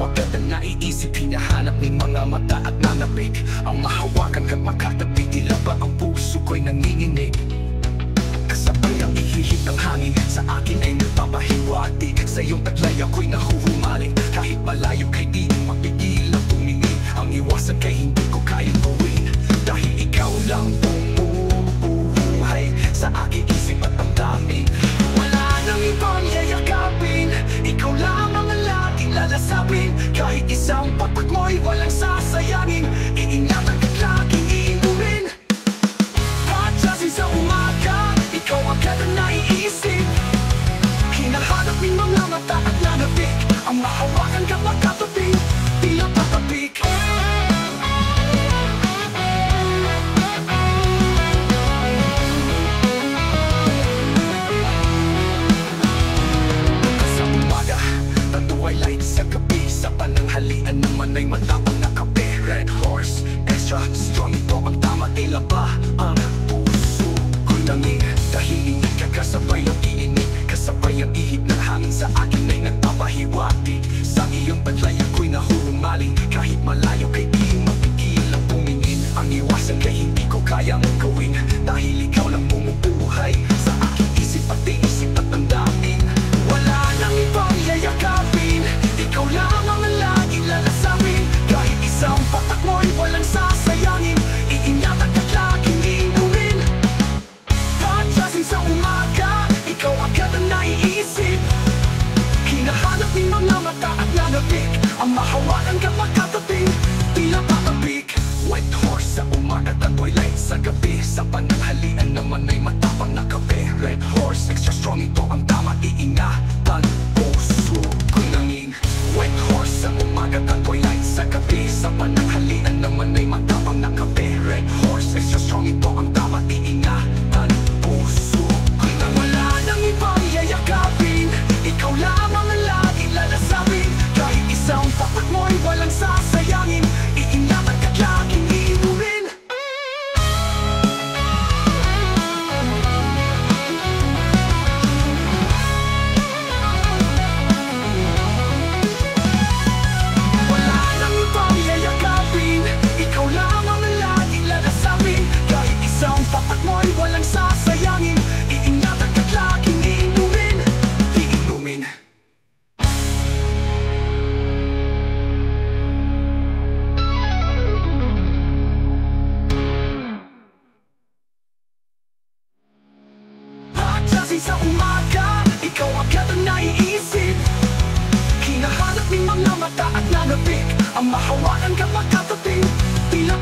agad ang naiisip, hinahanap ng mga mata at nanapig. Ang mahawakan ka't makatabi, tila ba ang puso ko'y nanginginig. Kasabay ang ihihip ng hangin, sa akin ay nagpapahiwati. Sa iyong taglay ako'y nahuhumaling, kahit malayo kay di mapigil ang tumingin. Ang iwasan kay hindi ko kayang gawin, dahil ikaw lang bumubuhay sa aking isip at damdamin. Wala nang ibang yayakapin, ikaw lang ang laging lalasapin. Kahit isang patak mo'y walang sasayangin, iingatan ka't laging iinumin. Patyasin sa umaga, ikaw agad ang naiisip, hinahanap ng mga mata at nanapik. Ang mahawakan ka't makatabi, tila tatapik. Sa gabi, sa pananghalian naman ay matapang na kape. Red Horse, extra strong, ito ang tama. Tila ba ang puso ko'y nanging, dahil hindi ka kasabay ang iinig, kasabay ang ihip ng hangin. Sa akin ay nagpapahiwati, sa iyong badlay ako'y nahuhumaling. Kahit malayo kay di mapigil ang tumingin. Ang iwasan kay hindi ko kayang gawin, dahil ikaw lang bumubuhay sa aking isip at isip at damdamin. Wala nang ibang yayakapin, ikaw lang ang laging lalasapin. Kahit isang patak mo'y walang sasayangin, iingatan ka't laging inumin. Patyasin sa umaga, ikaw agad ang naiisip, hinahanap ng mga mata at nanapik. Ang mahawakan ka't makatabi, tila tatapik. White Horse sa umaga at twilight sa gabi, sa pananghalian naman ay matapang na kape. Red Horse, extra strong, ito ang tama. Iingatan puso ko'y nanging. White Horse sa umaga at twilight sa gabi, sa pananghalian naman ay matapang na kape. Red Horse, extra strong, ito ang tama. Iingatan puso ko'y nanging. Wala nang ibang yayakapin, ikaw lang ang laging lalasapin. Kahit isang patak mo'y walang sasayangin, iingatan ka't laging inumin. Wala nang ibang yayakapin, ikaw lang ang laging lalasapin. Kahit isang patak mo'y walang sasayangin, iingatan ka't laging inumin. Iinumin. Patyasin sa umaga, ikaw agad ang naiisip, hinahanap ng mga mata at nanapik. Ang mahawakan ka't makatabi, tila